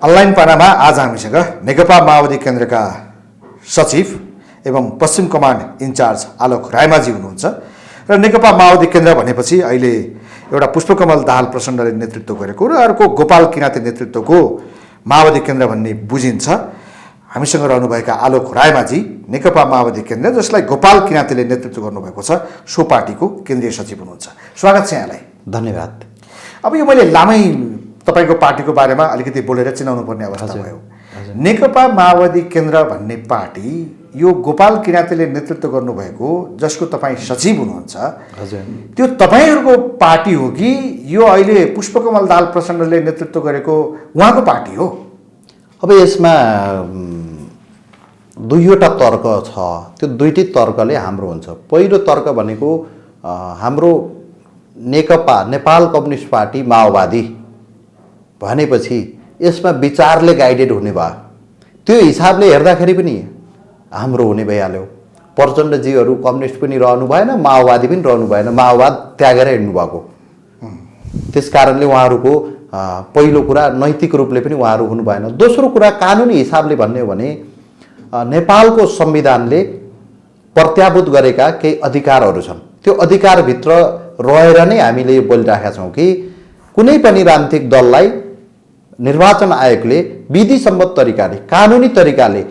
Online पानामा आज हामीसँग नेकपा माओवादी केन्द्रका सचिव एवं पश्चिम कमान्ड इन्चार्ज आलोक रायमाझी हुनुहुन्छ र नेकपा माओवादी केन्द्र भनेपछि अहिले एउटा पुष्पकमल दाहाल प्रचण्डले नेतृत्व गरेको र अर्को गोपाल किराँती नेतृत्वको माओवादी केन्द्र भन्ने बुझिन्छ। हामीसँग रहनुभएका आलोक रायमाझी नेकपा माओवादी केन्द्र जसलाई गोपाल किराँतीले नेतृत्व गर्नुभएको छ सो पार्टीको केन्द्रीय सचिव हुनुहुन्छ। स्वागत छ यहाँलाई। धन्यवाद। अब यो मैले लामै तपाईको पार्टीको बारेमा अलिकति बोलेर चिनाउनु पर्ने अवस्था भयो। नेकपा माओवादी केन्द्र भन्ने पार्टी यो गोपाल किराँतीले नेतृत्व गर्नुभएको जसको तपाईँ सचिव हुनुहुन्छ, त्यो तपाईँहरूको पार्टी हो कि यो अहिले पुष्पकमल दाहाल प्रचण्डले नेतृत्व गरेको उहाँको पार्टी हो? अब यसमा दुईवटा तर्क छ। त्यो दुईटै तर्कले हाम्रो हुन्छ। पहिलो तर्क भनेको हाम्रो नेकपा नेपाल कम्युनिस्ट पार्टी माओवादी भनेपछि यसमा विचारले गाइडेड हुने भयो। त्यो हिसाबले हेर्दाखेरि पनि हाम्रो हुने भइहाल्यो। प्रचण्डजीहरू कम्युनिस्ट पनि रहनु भएन, माओवादी पनि रहनु भएन, माओवाद त्यागेर हिँड्नु भएको। त्यस कारणले उहाँहरूको पहिलो कुरा नैतिक रूपले पनि उहाँहरू हुनु भएन। दोस्रो कुरा कानुनी हिसाबले भन्ने हो भने नेपालको संविधानले प्रत्याभूत गरेका केही अधिकारहरू छन्। त्यो अधिकारभित्र रहेर नै हामीले बोलिरहेका छौँ कि कुनै पनि राजनीतिक दललाई निर्वाचन आयोगले विधिसम्मत तरिकाले कानुनी तरिकाले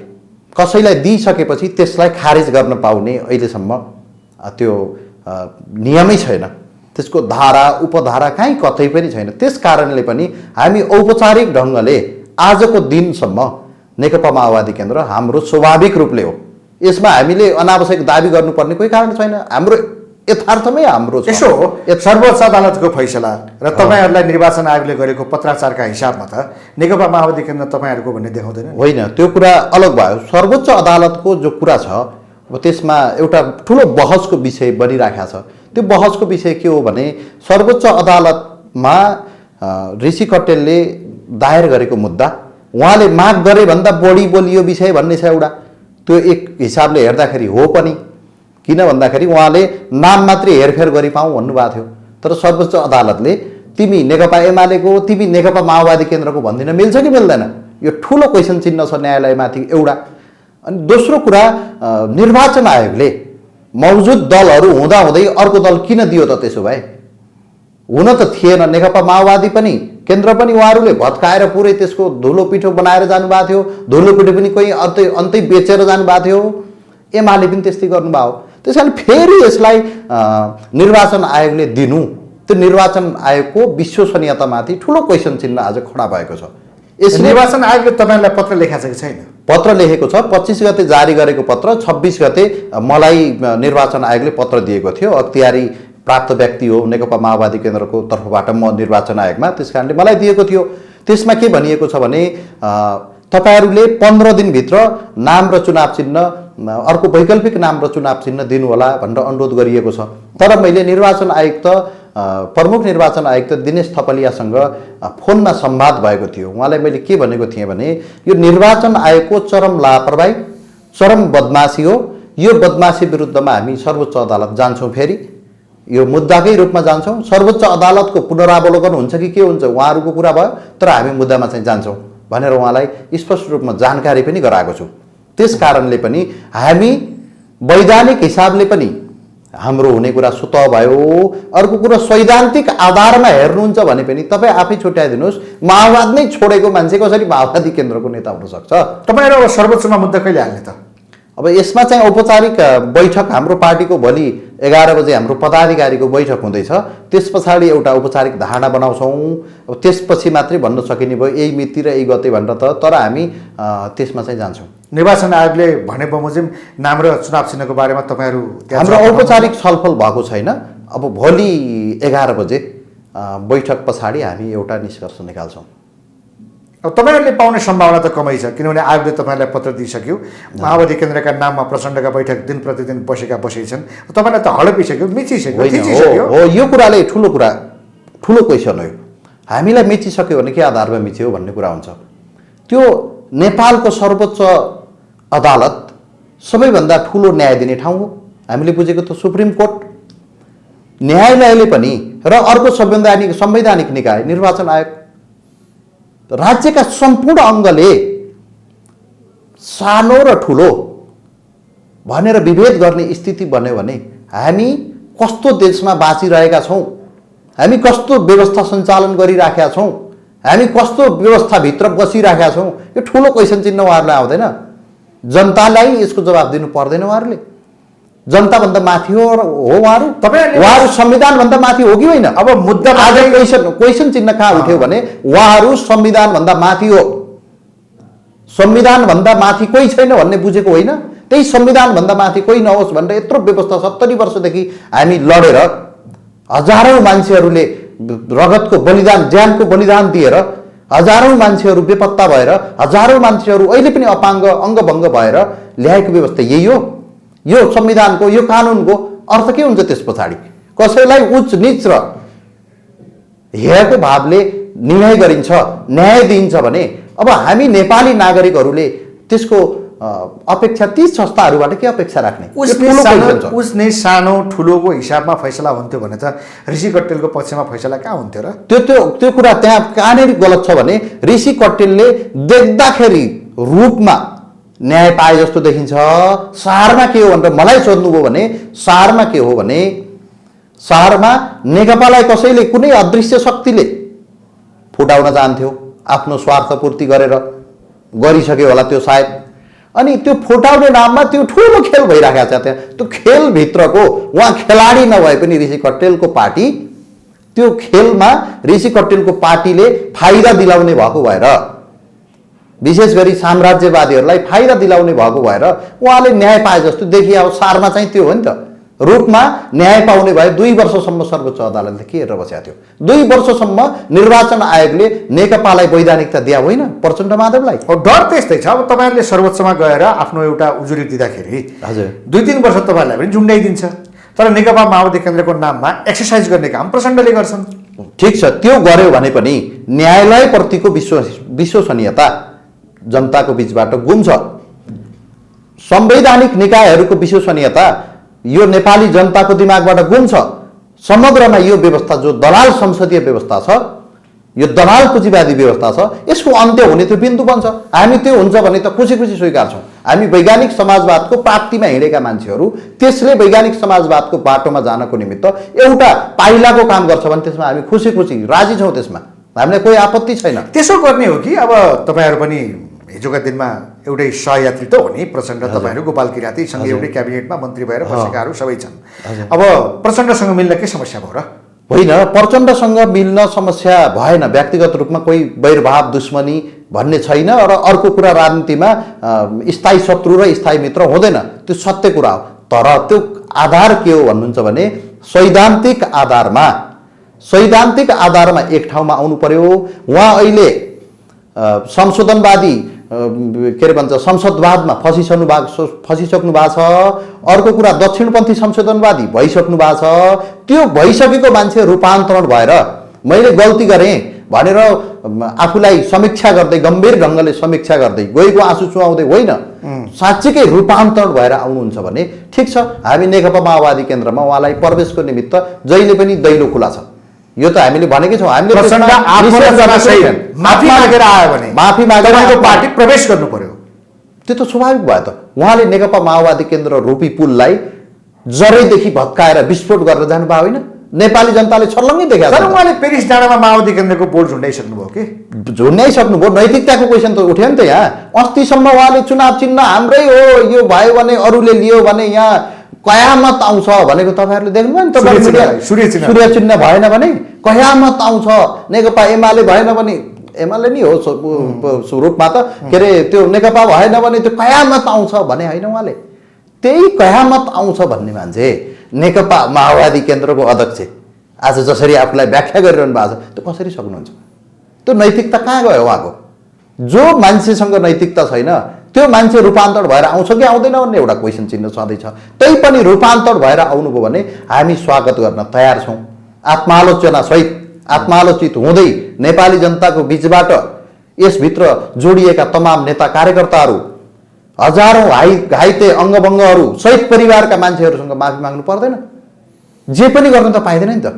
कसैलाई दिइसकेपछि त्यसलाई खारेज गर्न पाउने अहिलेसम्म त्यो नियमै छैन। त्यसको धारा उपधारा कहीँ कतै पनि छैन। त्यस कारणले पनि हामी औपचारिक ढङ्गले आजको दिनसम्म नेकपा माओवादी केन्द्र हाम्रो स्वाभाविक रूपले हो। यसमा हामीले अनावश्यक दाबी गर्नुपर्ने कोही कारण छैन। हाम्रो यथार्थमै हाम्रो यसो हो। सर्वोच्च अदालतको फैसला र तपाईँहरूलाई निर्वाचन आयोगले गरेको पत्राचारका हिसाबमा त नेकपा माओवादी केन्द्र तपाईँहरूको भन्ने देखाउँदैन? होइन, त्यो कुरा अलग भयो। सर्वोच्च अदालतको जो कुरा छ अब त्यसमा एउटा ठुलो बहसको विषय बनिराखेको छ। त्यो बहसको विषय के हो भने सर्वोच्च अदालतमा ऋषि कटेलले दायर गरेको मुद्दा उहाँले माग गरे भन्दा बढी बोलियो विषय भन्ने छ एउटा। त्यो एक हिसाबले हेर्दाखेरि हो पनि, किन भन्दाखेरि उहाँले नाम मात्रै हेरफेर गरिपाउँ भन्नुभएको थियो। तर सर्वोच्च अदालतले तिमी नेकपा एमालेको हो, तिमी नेकपा माओवादी केन्द्रको भन्दिन मिल्छ कि मिल्दैन? यो ठुलो क्वेसन चिन्ह छ न्यायालयमाथि एउटा। अनि दोस्रो कुरा निर्वाचन आयोगले मौजुद दलहरू हुँदाहुँदै अर्को दल किन दियो त? त्यसो भए हुन त थिएन। नेकपा माओवादी पनि केन्द्र पनि उहाँहरूले भत्काएर पुरै त्यसको धुलो पिठो बनाएर जानुभएको थियो। धुलो पिठो पनि कोही अन्तै बेचेर जानुभएको थियो। एमाले पनि त्यस्तै गर्नुभयो। त्यस कारण फेरि यसलाई निर्वाचन आयोगले दिनु, त्यो निर्वाचन आयोगको विश्वसनीयतामाथि ठुलो क्वेसन चिन्ह आज खडा भएको छ। यस निर्वाचन आयोगले तपाईँलाई पत्र लेखाएको छ कि छैन? पत्र लेखेको छ। 25 गते जारी गरेको पत्र, 26 गते मलाई निर्वाचन आयोगले पत्र दिएको थियो। अख्तियारी प्राप्त व्यक्ति हो नेकपा माओवादी केन्द्रको तर्फबाट म निर्वाचन आयोगमा, त्यस कारणले मलाई दिएको थियो। त्यसमा के भनिएको छ भने तपाईँहरूले 15 दिनभित्र नाम र चुनाव चिन्ह, अर्को वैकल्पिक नाम र चुनाव चिन्ह दिनुहोला भनेर अनुरोध गरिएको छ। तर मैले निर्वाचन आयुक्त प्रमुख निर्वाचन आयुक्त दिनेश थपलियासँग फोनमा संवाद भएको थियो। उहाँलाई मैले के भनेको थिएँ भने यो निर्वाचन आयोगको चरम लापरवाही, चरम बदमासी हो। यो बदमासी विरुद्धमा हामी सर्वोच्च अदालत जान्छौँ। फेरि यो मुद्दाकै रूपमा जान्छौँ। सर्वोच्च अदालतको पुनरावलोकन हुन्छ कि के हुन्छ उहाँहरूको कुरा भयो, तर हामी मुद्दामा चाहिँ जान्छौँ भनेर उहाँलाई स्पष्ट रूपमा जानकारी पनि गराएको छु। त्यस कारणले पनि हामी वैधानिक हिसाबले पनि हाम्रो हुने कुरा स्वतः भयो। अर्को कुरा सैद्धान्तिक आधारमा हेर्नुहुन्छ भने पनि तपाईँ आफै छुट्याइदिनुहोस्, माओवाद नै छोडेको मान्छे कसरी माओवादी केन्द्रको नेता हुन सक्छ? तपाईँहरू अब सर्वोच्चमा मुद्दा कहिले हाल्ने त? अब यसमा चाहिँ औपचारिक बैठक हाम्रो पार्टीको भोलि 11 बजे हाम्रो पदाधिकारीको बैठक हुँदैछ। त्यस पछाडि एउटा औपचारिक धारणा बनाउँछौँ। अब त्यसपछि मात्रै भन्न सकिने भयो यही मिति र यही गते भनेर त। तर हामी त्यसमा चाहिँ जान्छौँ। निर्वाचन आयोगले भने बमोजिम नाम र चुनाव चिन्हको बारेमा तपाईँहरू हाम्रो औपचारिक छलफल भएको छैन। अब भोलि 11 बजे बैठक पछाडि हामी एउटा निष्कर्ष निकाल्छौँ। अब तपाईँहरूले पाउने सम्भावना त कमै छ, किनभने आयोगले तपाईँलाई पत्र दिइसक्यो। माओवादी केन्द्रका नाममा प्रचण्डका बैठक दिन प्रतिदिन बसेका छन्। तपाईँलाई त हडपिसक्यो, मिचिसक्यो, थिचिसक्यो। हो, यो कुराले ठुलो क्वेसन हो। हामीलाई मिचिसक्यो भने के आधारमा मिच्यो भन्ने कुरा हुन्छ। त्यो नेपालको सर्वोच्च अदालत सबैभन्दा ठुलो न्याय दिने ठाउँ हो। हामीले बुझेको त सुप्रिम कोर्ट, न्यायालयले पनि र अर्को संवैधानिक निकाय निर्वाचन आयोग। राज्यका सम्पूर्ण अङ्गले सानो र ठुलो भनेर विभेद गर्ने स्थिति बन्यो भने हामी कस्तो देशमा बाँचिरहेका छौँ, हामी कस्तो व्यवस्था सञ्चालन गरिराखेका छौँ, हामी कस्तो व्यवस्थाभित्र बसिराखेका छौँ, यो ठुलो क्वेसन चिन्ह उहाँहरूलाई आउँदैन? जनतालाई यसको जवाब दिनु पर्दैन? उहाँहरूले जनताभन्दा माथि हो उहाँहरू? उहाँहरू संविधानभन्दा माथि हो कि होइन? अब मुद्दा आज क्वेसन चिन्ह कहाँ उठ्यो भने उहाँहरू संविधानभन्दा माथि हो, संविधानभन्दा माथि कोही छैन भन्ने बुझेको होइन? त्यही संविधानभन्दा माथि कोही नहोस् भनेर यत्रो व्यवस्था 70 वर्षदेखि हामी लडेर हजारौँ मान्छेहरूले रगतको बलिदान, ज्यानको बलिदान दिएर हजारौँ मान्छेहरू बेपत्ता भएर हजारौँ मान्छेहरू अहिले पनि अपाङ्ग अङ्गभङ्ग भएर ल्याएको व्यवस्था यही हो। यो संविधानको, यो कानुनको अर्थ के हुन्छ त्यस पछाडि? कसैलाई उच्च नीच र हेयको भावले निर्णय गरिन्छ, न्याय दिइन्छ भने अब हामी नेपाली नागरिकहरूले त्यसको अपेक्षा ती संस्थाहरूबाट के अपेक्षा राख्ने? उसले सानो ठुलोको हिसाबमा फैसला हुन्थ्यो भने त ऋषि कट्टेलको पक्षमा फैसला कहाँ हुन्थ्यो र? त्यो कुरा त्यहाँ कहाँनिर गलत छ भने ऋषि कट्टेलले देख्दाखेरि रूपमा न्याय पाए जस्तो देखिन्छ। सारमा के हो भनेर मलाई सोध्नुभयो भने सारमा के हो भने सारमा नेकपालाई कसैले कुनै अदृश्य शक्तिले फुटाउन चाहन्थ्यो, आफ्नो स्वार्थपूर्ति गरेर गरिसक्यो होला त्यो सायद। अनि त्यो फुटाउने नाममा त्यो ठुलो खेल भइरहेको छ त्यहाँ। त्यो खेलभित्रको उहाँ खेलाडी नभए पनि ऋषि कट्टेलको पार्टी त्यो खेलमा ऋषि कट्टेलको पार्टीले फाइदा दिलाउने भएको भएर, विशेष गरी साम्राज्यवादीहरूलाई फाइदा दिलाउने भएको भएर उहाँले न्याय पाए जस्तो देखिए। अब सारमा चाहिँ त्यो हो नि त, रूपमा न्याय पाउने भए 2 वर्षसम्म सर्वोच्च अदालतले के हेरेर बसेको थियो? 2 वर्षसम्म निर्वाचन आयोगले नेकपालाई वैधानिकता दिया होइन, प्रचण्ड माधवलाई। डर त्यस्तै छ। अब तपाईँहरूले सर्वोच्चमा गएर आफ्नो एउटा उजुरी दिँदाखेरि हजुर 2-3 वर्ष तपाईँहरूलाई पनि झुन्ड्याइदिन्छ, तर नेकपा माओवादी केन्द्रको नाममा एक्सर्साइज गर्ने काम प्रचण्डले गर्छन्। ठिक छ, त्यो गर्यो भने पनि न्यायालयप्रतिको विश्वसनीयता जनताको बिचबाट गुम्छ। संवैधानिक निकायहरूको विश्वसनीयता यो नेपाली जनताको दिमागबाट गुम्छ। समग्रमा यो व्यवस्था जो दलाल संसदीय व्यवस्था छ, यो दलाल पुँजीवादी व्यवस्था छ, यसको अन्त्य हुने त्यो बिन्दु बन्छ। हामी त्यो हुन्छ भने त खुसी खुसी स्वीकार्छौँ। हामी वैज्ञानिक समाजवादको प्राप्तिमा हिँडेका मान्छेहरू त्यसले वैज्ञानिक समाजवादको बाटोमा जानको निमित्त एउटा पाइलाको काम गर्छ भने त्यसमा हामी खुसी खुसी राजी छौँ, त्यसमा हामीलाई कोही आपत्ति छैन। त्यसो गर्ने हो कि अब तपाईँहरू पनि हिजोका दिनमा एउटै सहयात्री त हो नि प्रचण्ड, तपाईँहरू गोपाल किरातीसँग एउटै क्याबिनेटमा मन्त्री भएर बसेकाहरू सबै छन्। अब प्रचण्डसँग मिल्न के समस्या भयो र? होइन, प्रचण्डसँग मिल्न समस्या भएन, व्यक्तिगत रूपमा कोही वैरभाव दुश्मनी भन्ने छैन। र अर्को कुरा, राजनीतिमा स्थायी शत्रु र स्थायी मित्र हुँदैन, त्यो सत्य कुरा हो। तर त्यो आधार के हो भन्नुहुन्छ भने सैद्धान्तिक आधारमा एक ठाउँमा आउनु पर्यो। उहाँ अहिले संशोधनवादी के अरे भन्छ संसदवादमा फसिसक्नु भएको छ। अर्को कुरा, दक्षिणपन्थी संशोधनवादी भइसक्नु भएको छ। त्यो भइसकेको मान्छे रूपान्तरण भएर मैले गल्ती गरेँ भनेर आफूलाई समीक्षा गर्दै, गम्भीर ढङ्गले समीक्षा गर्दै, गएको आँसु चुहाउँदै होइन, साँच्चीकै रूपान्तरण भएर आउनुहुन्छ भने ठिक छ। हामी नेकपा माओवादी केन्द्रमा उहाँलाई प्रवेशको निमित्त जहिले पनि दैलो खुला छ। यो त हामीले भनेकै छौँ। हामीले माफी मागेर आयो भने माफी मागेर पार्टी प्रवेश गर्नु पर्यो, त्यो त स्वाभाविक भयो त। उहाँले नेकपा माओवादी केन्द्र रूपी पुललाई जरैदेखि भत्काएर विस्फोट गरेर जानुभयो होइन? नेपाली जनताले छर्लङ्गै देखाएको छ। उहाँले पेरिस डाँडामा माओवादी केन्द्रको बोर्ड झुन्डाइसक्नुभयो कि? झुन्डाइसक्नुभयो। नैतिकताको क्वेसन त उठ्यो नि त यहाँ। अस्तिसम्म उहाँले चुनाव चिन्ह हाम्रै हो, यो भयो भने अरूले लियो भने यहाँ कयामत आउँछ भनेको तपाईँहरूले देख्नुभयो नि। सूर्य चिन्ह भएन भने कयामत आउँछ, नेकपा एमाले भएन भने, एमाले नि हो रूपमा त, के अरे त्यो नेकपा भएन भने त्यो कयामत आउँछ भने होइन उहाँले। त्यही कयामत आउँछ भन्ने मान्छे नेकपा माओवादी केन्द्रको अध्यक्ष आज जसरी आफूलाई व्याख्या गरिरहनु भएको छ, त्यो कसरी सक्नुहुन्छ? त्यो नैतिकता कहाँ गयो उहाँको? जो मान्छेसँग नैतिकता छैन त्यो मान्छे रूपान्तरण भएर आउँछ कि आउँदैन भन्ने एउटा क्वेसन चिन्ह सधैँ छ। तै पनि रूपान्तरण भएर आउनुभयो भने हामी स्वागत गर्न तयार छौँ। आत्मालोचित हुँदै नेपाली जनताको बिचबाट यसभित्र जोडिएका तमाम नेता कार्यकर्ताहरू, हजारौँ घाइते अङ्गभङ्गहरू, शहीद परिवारका मान्छेहरूसँग माफी माग्नु पर्दैन? जे पनि गर्न त पाइँदैन नि त।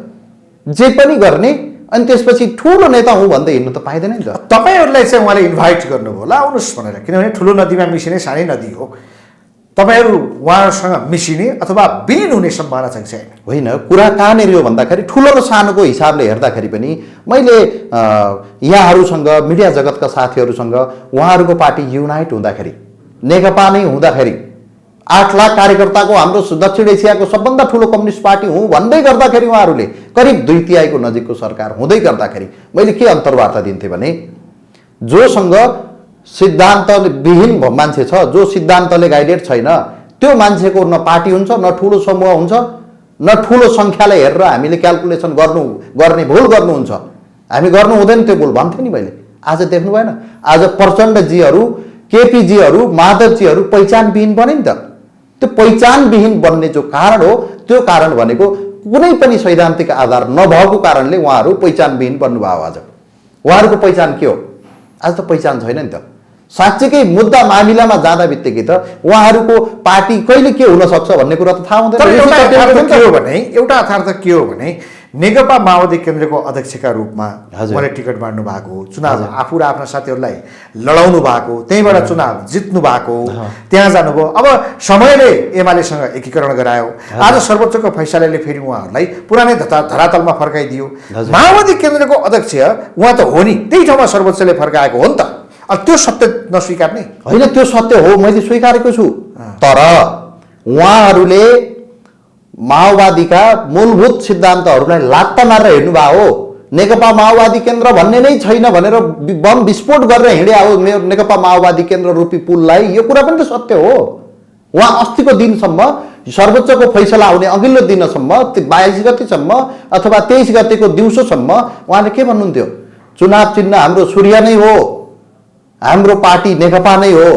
जे पनि गर्ने अनि त्यसपछि ठुलो नेता हुँ भन्दै हिँड्नु त पाइँदैन नि त। तपाईँहरूलाई चाहिँ उहाँले इन्भाइट गर्नुभयो होला आउनुहोस् भनेर, किनभने ठुलो नदीमा मिसिने सानै नदी हो, तपाईँहरू उहाँहरूसँग मिसिने अथवा विलिन हुने सम्भावना चाहिँ छैन। होइन, कुरा कहाँनिर हो भन्दाखेरि ठुलो र सानोको हिसाबले हेर्दाखेरि पनि मैले यहाँहरूसँग मिडिया जगतका साथीहरूसँग उहाँहरूको पार्टी युनाइट हुँदाखेरि, नेकपा नै हुँदाखेरि 8 लाख कार्यकर्ताको हाम्रो दक्षिण एसियाको सबभन्दा ठुलो कम्युनिस्ट पार्टी हुँ भन्दै गर्दाखेरि उहाँहरूले करिब 2/3 नजिकको सरकार हुँदै गर्दाखेरि मैले के अन्तर्वार्ता दिन्थेँ भने जोसँग सिद्धान्त विहीन मान्छे छ, जो सिद्धान्तले गाइडेड छैन, त्यो मान्छेको न पार्टी हुन्छ, न ठुलो समूह हुन्छ, न ठुलो सङ्ख्यालाई हेरेर हामीले क्यालकुलेसन गर्ने भुल गर्नुहुन्छ। हामी गर्नु हुँदैन त्यो भुल भन्थेँ नि मैले। आज देख्नु भएन, आज प्रचण्डजीहरू, केपीजीहरू, माधवजीहरू पहिचानविहीन बने नि त। त्यो पहिचानविहीन बन्ने जो कारण हो, त्यो कारण भनेको कुनै पनि सैद्धान्तिक आधार नभएको कारणले उहाँहरू पहिचानविहीन बन्नुभयो। आज उहाँहरूको पहिचान के हो? आज त पहिचान छैन नि त। साँच्चीकै मुद्दा मामिलामा जाँदा बित्तिकै त उहाँहरूको पार्टी कहिले के हुन सक्छ भन्ने कुरा त थाहा हुँदैन। एउटा यथार्थ के हो भने नेकपा माओवादी केन्द्रको अध्यक्षका रूपमा उहाँले टिकट बाँड्नु भएको, चुनाव आफू र आफ्ना साथीहरूलाई लडाउनु भएको, त्यहीँबाट चुनाव जित्नु भएको, त्यहाँ जानुभयो। अब समयले एमालेसँग एकीकरण गरायो, आज सर्वोच्चको फैसलाले फेरि उहाँहरूलाई पुरानै धरातलमा फर्काइदियो। माओवादी केन्द्रको अध्यक्ष उहाँ त हो नि, त्यही ठाउँमा सर्वोच्चले फर्काएको हो नि त। अब त्यो सत्य नस्वीकार्ने होइन, त्यो सत्य हो, मैले स्वीकारेको छु। तर उहाँहरूले माओवादीका मूलभूत सिद्धान्तहरूलाई लात्ता मारेर हिँड्नुभयो हो। नेकपा माओवादी केन्द्र भन्ने नै छैन भनेर बम विस्फोट गरेर हिँडे हो मेरो नेकपा माओवादी केन्द्र रूपी पुललाई। यो कुरा पनि त सत्य हो। उहाँ अस्तिको दिनसम्म, सर्वोच्चको फैसला आउने अघिल्लो दिनसम्म, 22 गतेसम्म अथवा 23 गतेको दिउँसोसम्म उहाँले के भन्नुहुन्थ्यो? चुनाव चिन्ह हाम्रो सूर्य नै हो, हाम्रो पार्टी नेकपा नै हो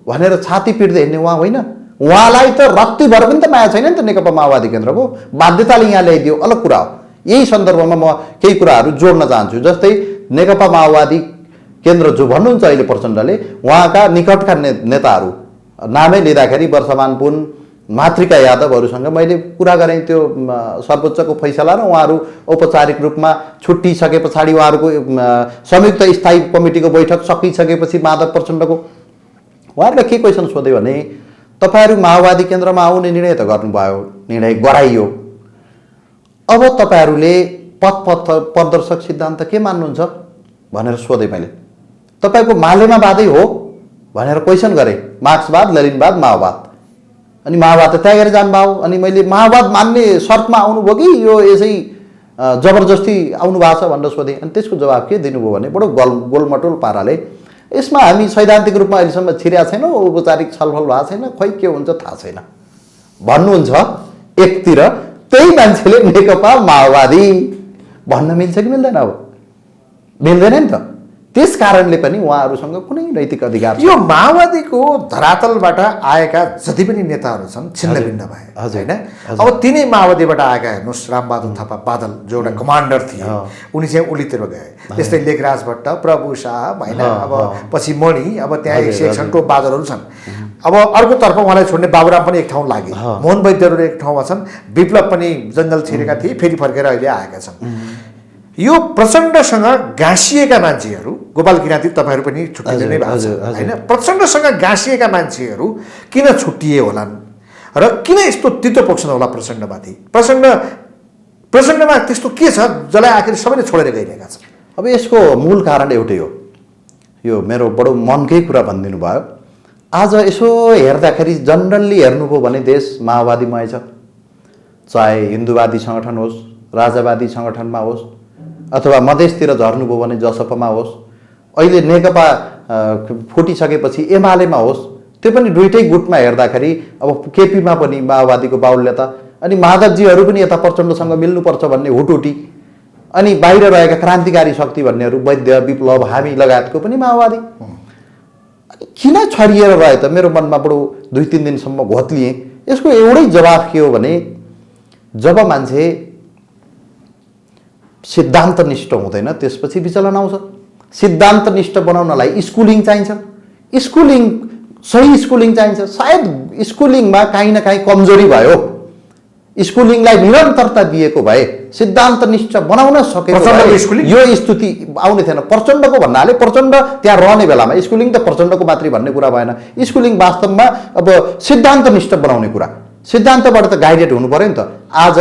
भनेर छाती पिट्दै हिँड्ने उहाँ होइन। उहाँलाई त रत्तीभर पनि त माया छैन नि त नेकपा माओवादी केन्द्रको, बाध्यताले यहाँ ल्याइदियो, अलग कुरा हो। यही सन्दर्भमा म केही कुराहरू जोड्न चाहन्छु। जस्तै नेकपा माओवादी केन्द्र जो भन्नुहुन्छ अहिले प्रचण्डले, उहाँका निकटका नेताहरू नामै लिँदाखेरि वर्षमान पुन, मातृका यादवहरूसँग मैले कुरा गरेँ। त्यो सर्वोच्चको फैसला र उहाँहरू औपचारिक रूपमा छुट्टिसके पछाडि उहाँहरूको संयुक्त स्थायी कमिटीको बैठक सकिसकेपछि माधव प्रचण्डको उहाँहरूले के क्वेसन सोध्यो भने तपाईँहरू माओवादी केन्द्रमा आउने निर्णय त गर्नुभयो, निर्णय गराइयो, अब तपाईँहरूले पथ प्रदर्शक सिद्धान्त के मान्नुहुन्छ भनेर सोधेँ मैले। तपाईँको मालेमा वादै हो भनेर क्वेसन गरेँ, मार्क्सवाद, लेनिनवाद, माओवाद। अनि माओवाद त त्यागेर जानुभयो। अनि मैले माओवाद मान्ने शर्तमा आउनुभयो कि यो यसै जबरजस्ती आउनु भएको छ भनेर सोधेँ। अनि त्यसको जवाब के दिनुभयो भने बडो गोलमटोल पाराले, यसमा हामी सैद्धान्तिक रूपमा अहिलेसम्म छिरेका छैनौँ, औपचारिक छलफल भएको छैन, खोइ के हुन्छ थाहा छैन भन्नुहुन्छ एकतिर। त्यही मान्छेले नेकपा माओवादी भन्न मिल्छ कि मिल्दैन? अब मिल्दैन नि त। त्यस कारणले पनि उहाँहरूसँग कुनै नैतिक अधिकार यो माओवादीको धरातलबाट आएका जति पनि नेताहरू छन् छिन्न भिन्न भए होइन। अब तिनै माओवादीबाट आएका हेर्नुहोस्, रामबहादुर थापा बादल जो एउटा कमान्डर थिए, उनी चाहिँ उल्लीतिर गए। त्यस्तै लेखराज भट्ट, प्रभु शाह होइन, अब पछि मणि, अब त्यहाँ एक सेक्सनको बादलहरू छन्। अब अर्कोतर्फ उहाँलाई छोड्ने बाबुराम पनि एक ठाउँ लागे, मोहन वैद्यहरू एक ठाउँमा छन्, विप्लव पनि जङ्गल छिरेका थिए, फेरि फर्केर अहिले आएका छन्। यो प्रचण्डसँग गाँसिएका मान्छेहरू, गोपाल किराँती तपाईँहरू पनि छुट्टिँदै नै भएको छ होइन, प्रचण्डसँग गाँसिएका मान्छेहरू किन छुट्टिए होलान् र किन यस्तो तितो पोख्छन् होला प्रचण्डमाथि? प्रचण्डमा त्यस्तो के छ जसलाई आखिर सबैले छोडेर गइरहेका छन्? अब यसको मूल कारण एउटै हो। यो मेरो बडो मनकै कुरा भनिदिनु भयो। आज यसो हेर्दाखेरि जनरल्ली हेर्नुभयो भने देश माओवादीमय छ। चाहे हिन्दूवादी सङ्गठन होस्, राजावादी सङ्गठनमा होस्, अथवा मधेसतिर झर्नुभयो भने जसपामा होस्, अहिले नेकपा फुटिसकेपछि एमालेमा होस्, त्यो पनि दुइटै गुटमा हेर्दाखेरि अब केपीमा पनि माओवादीको बाहुल्यता, अनि माधवजीहरू पनि यता प्रचण्डसँग मिल्नुपर्छ भन्ने हुटुटी, अनि बाहिर रहेका क्रान्तिकारी शक्ति भन्नेहरू वैद्य, विप्लव, हामी लगायतको पनि माओवादी। किन छरिएर रहे त? मेरो मनमा बडो 2-3 दिनसम्म घोत्लिएँ। यसको एउटै जवाफ के हो भने जब मान्छे सिद्धान्तनिष्ठ हुँदैन त्यसपछि विचलन आउँछ। सिद्धान्तनिष्ठ बनाउनलाई स्कुलिङ चाहिन्छ, सही स्कुलिङ चाहिन्छ। सायद स्कुलिङमा काहीँ न काहीँ कमजोरी भयो, स्कुलिङलाई निरन्तरता दिएको भए सिद्धान्तनिष्ठ बनाउन सकेको प्रचण्डको भए स्कुलिङ? यो स्थिति आउने थिएन। प्रचण्डको भन्नाले प्रचण्ड त्यहाँ रहने बेलामा स्कुलिङ त प्रचण्डको मात्रै भन्ने कुरा भएन। स्कुलिङ वास्तवमा अब सिद्धान्तनिष्ठ बनाउने कुरा, सिद्धान्तबाट त गाइडेड हुनु पर्यो नि त। आज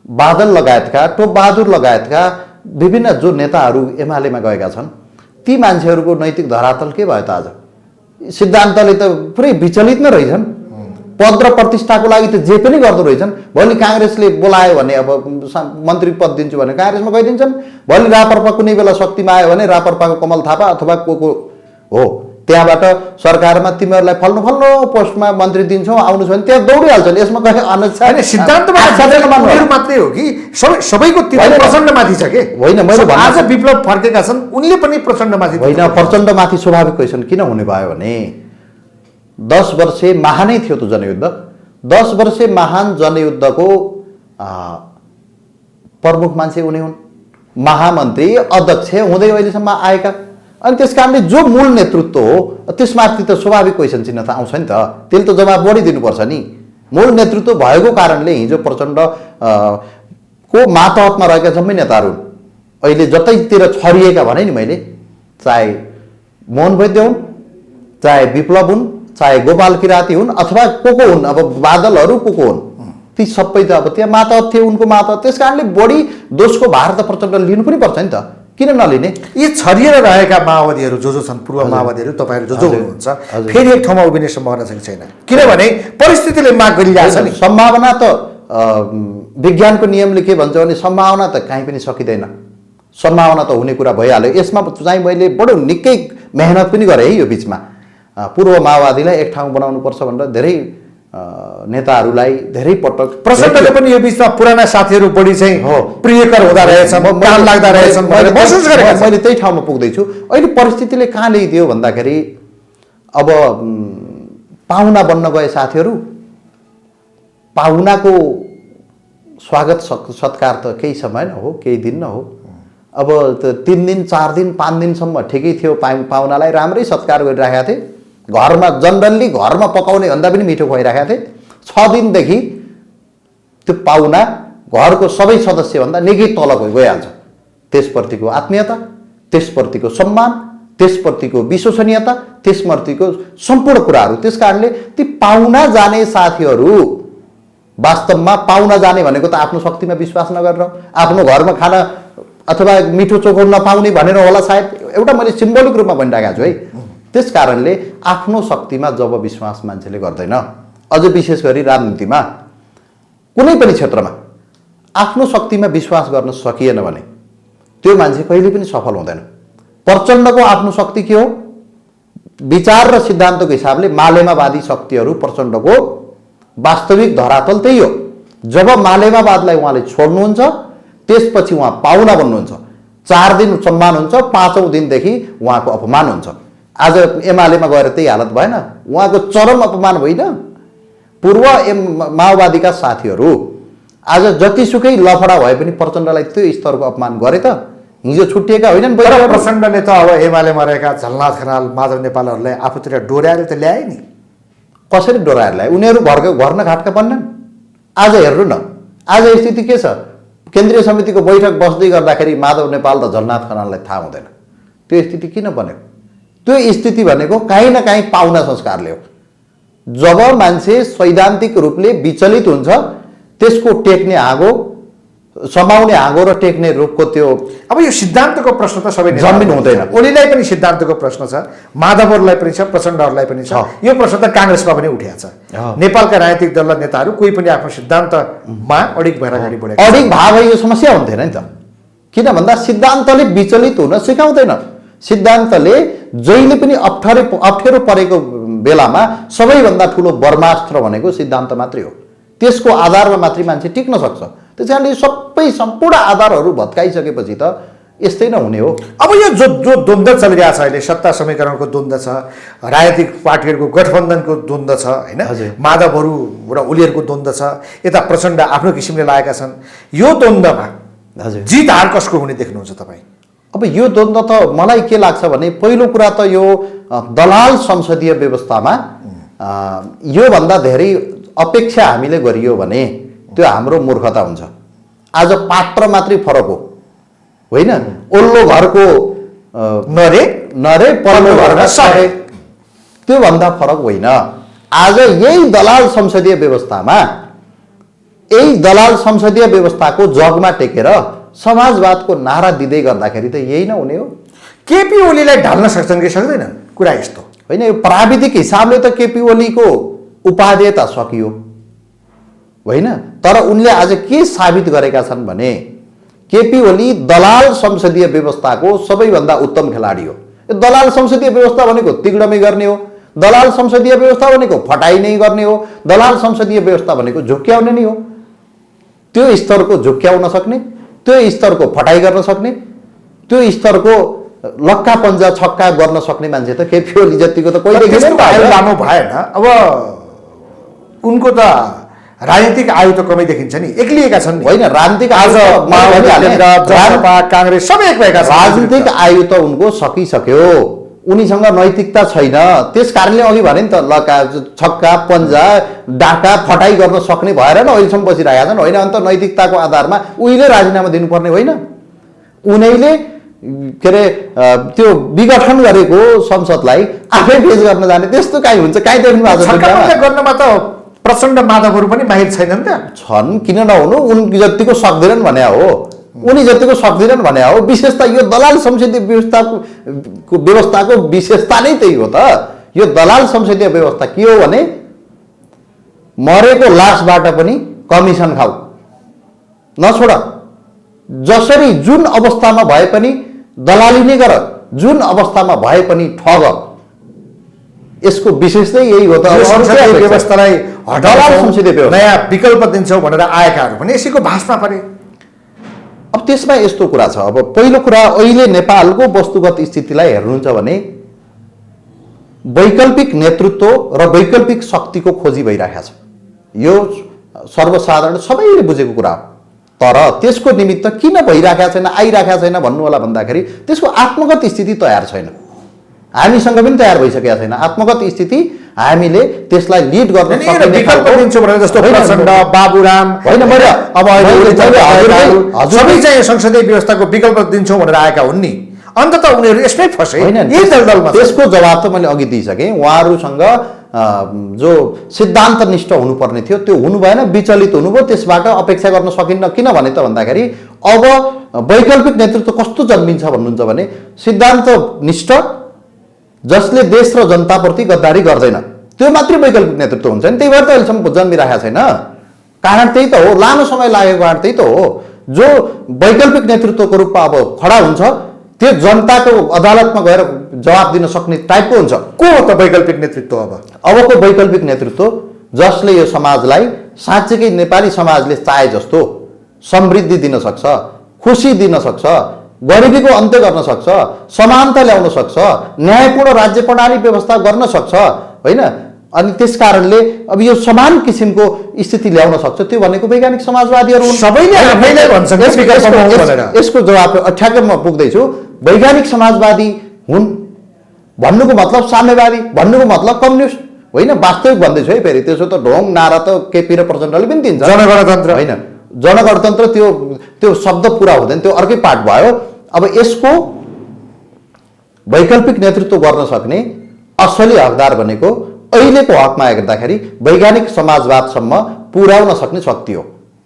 बादल लगायतका, टोपबहादुर लगायतका विभिन्न जो नेताहरू एमालेमा गएका छन् ती मान्छेहरूको नैतिक धरातल के भयो त? आज सिद्धान्तले त पुरै विचलित नै रहेछन्। पद र प्रतिष्ठाको लागि त जे पनि गर्दो रहेछन्। भोलि काङ्ग्रेसले बोलायो भने अब मन्त्री पद दिन्छु भने काङ्ग्रेसमा गइदिन्छन्। भोलि रापरपा कुनै बेला शक्तिमा आयो भने रापरपाको कमल थापा अथवा को हो त्यहाँबाट सरकारमा तिमीहरूलाई फल्नु फल्नु पोस्टमा मन्त्री दिन्छौँ आउनु छ भने त्यहाँ दौडिहाल्छन्। यसमा कहिले अनच्छा सिद्धान्तबाट मात्रै हो कि सबैको तिरै प्रचण्डमाथि छ के? होइन, मैले आज विप्लव फर्केका छन् उनले पनि प्रचण्डमाथि होइन। प्रचण्डमाथि स्वाभाविक क्वेसन किन हुने भयो भने 10 वर्षे महानै थियो त जनयुद्ध। 10 वर्षे महान जनयुद्धको प्रमुख मान्छे उनी हुन्, महामन्त्री अध्यक्ष हुँदै अहिलेसम्म आएका। अनि त्यस कारणले जो मूल नेतृत्व हो त्यसमाथि त स्वाभाविक क्वेसन चिन्ह त आउँछ नि त। त्यसले त जवाब बढी दिनुपर्छ नि। मूल नेतृत्व भएको कारणले हिजो प्रचण्ड को मातहतमा रहेका जम्मै नेताहरू अहिले जतैतिर छरिएका भने नि मैले, चाहे मोहन वैद्य हुन्, चाहे विप्लव हुन्, चाहे गोपाल किराती हुन् अथवा को हुन्, अब बादलहरू को हुन्, ती सबै त अब त्यहाँ मातहत थिए, उनको मातहत। त्यस कारणले बढी दोषको भार त प्रचण्डले लिनु पनि पर्छ नि त, किन नलिने? यी छरिएर रहेका माओवादीहरू जो छन्, पूर्व माओवादीहरू, तपाईँहरू जो हुनुहुन्छ, फेरि एक ठाउँमा उभिने सम्भावना चाहिँ छैन? किनभने परिस्थितिले माग गरिरहेछ नि। सम्भावना त विज्ञानको नियमले के भन्छ भने सम्भावना त कहीँ पनि सकिँदैन। सम्भावना त हुने कुरा भइहाल्यो। यसमा चाहिँ मैले बडो निकै मेहनत पनि गरेँ है। यो बिचमा पूर्व माओवादीलाई एक ठाउँ बनाउनुपर्छ भनेर धेरै नेताहरूलाई धेरै पटक प्रचण्डले पनि यो बिचमा पुराना साथीहरू बढी चाहिँ प्रियकर हुँदा रहेछन्, काम लाग्दा रहेछन् भनेर महसुस गरेको छु। मैले त्यही ठाउँमा पुग्दैछु। अहिले परिस्थितिले कहाँ ल्याइदियो भन्दाखेरि अब पाहुना बन्न गए साथीहरू, पाहुनाको स्वागत सत्कार त केही समय न हो, केही दिन न हो। अब 3 दिन 4 दिन 5 दिनसम्म ठिकै थियो, पाहुनालाई राम्रै सत्कार गरिराखेका थिए। घरमा जनरली घरमा पकाउने भन्दा पनि मिठो खुवाइराखेका थिए। 6 दिनदेखि त्यो पाहुना घरको सबै सदस्यभन्दा निकै तल गइहाल्छ। त्यसप्रतिको आत्मीयता, त्यसप्रतिको सम्मान, त्यसप्रतिको विश्वसनीयता, त्यसप्रतिको सम्पूर्ण कुराहरू। त्यस कारणले ती पाहुना जाने साथीहरू वास्तवमा पाहुना जाने भनेको त आफ्नो शक्तिमा विश्वास नगरेर आफ्नो घरमा खाना अथवा मिठो चोखो नपाउने भनेर होला सायद। एउटा मैले सिम्बोलिक रूपमा भनिरहेको छु है। त्यस कारणले आफ्नो शक्तिमा जब विश्वास मान्छेले गर्दैन, अझ विशेष गरी राजनीतिमा कुनै पनि क्षेत्रमा आफ्नो शक्तिमा विश्वास गर्न सकिएन भने त्यो मान्छे कहिले पनि सफल हुँदैन। प्रचण्डको आफ्नो शक्ति के हो? विचार र सिद्धान्तको हिसाबले मालेमावादी शक्तिहरू प्रचण्डको वास्तविक धरातल त्यही हो। जब मालेमावादलाई उहाँले छोड्नुहुन्छ त्यसपछि उहाँ पाहुना बन्नुहुन्छ। 4 दिन सम्मान हुन्छ, 5औं दिनदेखि उहाँको अपमान हुन्छ। आज एमालेमा गएर त्यही हालत भएन? उहाँको चरम अपमान होइन? पूर्व माओवादीका साथीहरू आज जतिसुकै लफडा भए पनि प्रचण्डलाई त्यो स्तरको अपमान गरे त? हिजो छुट्टिएका होइनन्? प्रचण्डले त अब एमालेमा रहेका झलनाथ खनाल, माधव नेपालहरूलाई आफूतिर डोर्याएर त ल्याए नि। कसरी डोर्याएर ल्याए? उनीहरू घर न घाटका बन्नन्। आज हेर्नु न, आज स्थिति के छ? केन्द्रीय समितिको बैठक बस्दै गर्दाखेरि माधव नेपाल र झलनाथ खनाललाई थाहा हुँदैन। त्यो स्थिति किन बन्यो? त्यो स्थिति भनेको काहीँ न काहीँ पाहुना संस्कारले हो। जब मान्छे सैद्धान्तिक रूपले विचलित हुन्छ त्यसको टेक्ने आगो, समाउने आगो र टेक्ने रूपको त्यो अब यो सिद्धान्तको प्रश्न त सबै जमिन हुँदैन। ओलीलाई पनि सिद्धान्तको प्रश्न छ, माधवहरूलाई पनि छ, प्रचण्डहरूलाई पनि छ। यो प्रश्न त काङ्ग्रेसमा पनि उठिएको छ। नेपालका राजनीतिक दल र नेताहरू कोही पनि आफ्नो सिद्धान्तमा अडिग भएर अगाडि बढेको अडिग भाव यो समस्या हुन्थेन नि त। किन भन्दा सिद्धान्तले विचलित हुन सिकाउँदैन। सिद्धान्तले जहिले पनि अप्ठ्यारो परेको बेलामा सबैभन्दा ठुलो ब्रह्मास्त्र भनेको सिद्धान्त मात्रै हो। त्यसको आधारमा मात्रै मान्छे टिक्न सक्छ। त्यस कारणले सबै सम्पूर्ण आधारहरू भत्काइसकेपछि त यस्तै नै हुने हो। अब यो जो द्वन्द्व चलिरहेको छ अहिले, सत्ता समीकरणको द्वन्द्व छ, राजनीतिक पार्टीहरूको गठबन्धनको द्वन्द्व छ होइन, माधवहरू र ओलीहरूको द्वन्द्व छ, यता प्रचण्ड आफ्नो किसिमले लागेका छन्। यो द्वन्द्वमा जित हार कसको हुने देख्नुहुन्छ तपाईँ? अब यो द्वन्द्व त मलाई के लाग्छ भने पहिलो कुरा त यो दलाल संसदीय व्यवस्थामा योभन्दा धेरै अपेक्षा हामीले गरियो भने त्यो हाम्रो मूर्खता हुन्छ। आज पात्र मात्रै फरक हो होइन, ओल्लो घरको नरे नरे पल्लो घरका सरे, त्योभन्दा फरक होइन। आज यही दलाल संसदीय व्यवस्थामा, यही दलाल संसदीय व्यवस्थाको जगमा टेकेर समाजवादको नारा दिँदै गर्दाखेरि त यही नै हुने हो। केपी ओलीलाई ढाल्न सक्छन् कि सक्दैनन्? कुरा यस्तो होइन, यो प्राविधिक हिसाबले त केपी ओलीको उपादेयता सकियो होइन, तर उनले आज के साबित गरेका छन् भने केपी ओली दलाल संसदीय व्यवस्थाको सबैभन्दा उत्तम खेलाडी हो। यो दलाल संसदीय व्यवस्था भनेको तिग्डमै गर्ने हो, दलाल संसदीय व्यवस्था भनेको फटाइ नै गर्ने हो, दलाल संसदीय व्यवस्था भनेको झुक्क्याउने नै हो। त्यो स्तरको झुक्क्याउन सक्ने, त्यो स्तरको फटाइ गर्न सक्ने, त्यो स्तरको लक्का पन्जा छक्का गर्न सक्ने मान्छे त केपी ओली जतिको त कहिले लामो भएन। अब उनको त राजनीतिक आयु त कमै देखिन्छ नि, एक्लिएका छन् नि। होइन, राजनीतिक आज माओवादी जसपा काङ्ग्रेस सबै एक भएका छन्। राजनीतिक आयु त उनको सकिसक्यो, उनीसँग नैतिकता छैन। त्यस कारणले अघि भने नि त लक्का छक्का पन्जा डाका फटाइ गर्न सक्ने भएर न अहिलेसम्म बसिरहेका छन् होइन। अन्त नैतिकताको आधारमा उहिले राजीनामा दिनुपर्ने होइन, उनीहरूले के अरे त्यो विघटन गरेको संसदलाई आफै पेश गर्न जाने त्यस्तो काहीँ हुन्छ? काहीँ देख्नु भएको छ? गर्नमा त प्रचण्ड माधवहरू पनि माहिर छैनन् त? छन्, किन नहुनु? उनी जतिको सक्दैनन् भने हो, उनी जतिको सक्दैनन् भने हो। विशेषता यो दलाल संसदीय व्यवस्थाको विशेषता नै त्यही हो त। यो दलाल संसदीय व्यवस्था के हो भने मरेको लासबाट पनि कमिसन खाऊ, नछोड, जसरी जुन अवस्थामा भए पनि दलाली नै गर, जुन अवस्थामा भए पनि ठग। यसको विशेष नै यही हो त। संसदीय व्यवस्थालाई दलाल संसदीय व्यवस्था नयाँ विकल्प दिन्छौँ भनेर आएकाहरू पनि यसैको भाषमा परे। अब त्यसमा यस्तो कुरा छ। अब पहिलो कुरा, अहिले नेपालको वस्तुगत स्थितिलाई हेर्नुहुन्छ भने वैकल्पिक नेतृत्व र वैकल्पिक शक्तिको खोजी भइरहेको छ। यो सर्वसाधारण सबैले बुझेको कुरा हो, तर त्यसको निमित्त किन भइरहेको छैन, आइरहेको छैन भन्नु होला भन्दाखेरि त्यसको आत्मगत स्थिति तयार छैन, हामीसँग पनि तयार भइसकेको छैन आत्मगत स्थिति। हामीले त्यसलाई लिड गर्न सक्ने विकल्प दिन्छु भनेर जस्तो प्रचण्ड, बाबुराम होइन, अब सबै चाहिँ संसदीय व्यवस्थाको विकल्प दिन्छौँ भनेर आएका हुन् नि, अन्तत उनीहरू यसमै फसे। यही दलदलमा त्यसको जवाब त मैले अघि दिइसकेँ। उहाँहरूसँग जो सिद्धान्तनिष्ठ हुनुपर्ने थियो त्यो हुनु भएन, विचलित हुनुभयो, त्यसबाट अपेक्षा गर्न सकिन्न। किन भने त भन्दाखेरि अब वैकल्पिक नेतृत्व कस्तो जन्मिन्छ भन्नुहुन्छ भने सिद्धान्तनिष्ठ, जसले देश र जनताप्रति गद्दारी गर्दैन, त्यो मात्रै वैकल्पिक नेतृत्व हुन्छ नि। त्यही भएर त अहिलेसम्म जन्मिरहेको छैन। कारण त्यही त हो, लामो समय लागेको कारण त्यही त हो। जो वैकल्पिक नेतृत्वको रूपमा अब खडा हुन्छ त्यो जनताको अदालतमा गएर जवाब दिन सक्ने टाइपको हुन्छ। को हो त वैकल्पिक नेतृत्व? अबको वैकल्पिक नेतृत्व जसले यो समाजलाई साँच्चैकै नेपाली समाजले चाहे जस्तो समृद्धि दिन सक्छ, खुसी दिन सक्छ, गरिबीको अन्त्य गर्न सक्छ, समानता ल्याउन सक्छ, न्यायपूर्ण राज्य प्रणाली व्यवस्था गर्न सक्छ होइन। अनि त्यस कारणले अब यो समान किसिमको स्थिति ल्याउन सक्छ, त्यो भनेको वैज्ञानिक समाजवादीहरू हुन्। सबैले आफैलाई भन्छन् यसको जवाब ठ्याक्कै म पुग्दैछु। वैज्ञानिक समाजवादी हुन् भन्नुको मतलब साम्यवादी, भन्नुको मतलब कम्युनिस्ट होइन। वास्तविक भन्दैछु है, फेरि त्यसो त ढोङ नारा त केपी र प्रचण्डले पनि दिन्छ। जनगणतन्त्र होइन, जनगणतन्त्र त्यो शब्द पुरा हुँदैन, त्यो अर्कै पार्ट भयो। अब यसको वैकल्पिक नेतृत्व गर्न सक्ने असली हकदार भनेको अहिलेको हकमा हेर्दाखेरि वैज्ञानिक समाजवादसम्म पुर्याउन सक्ने शक्ति हो।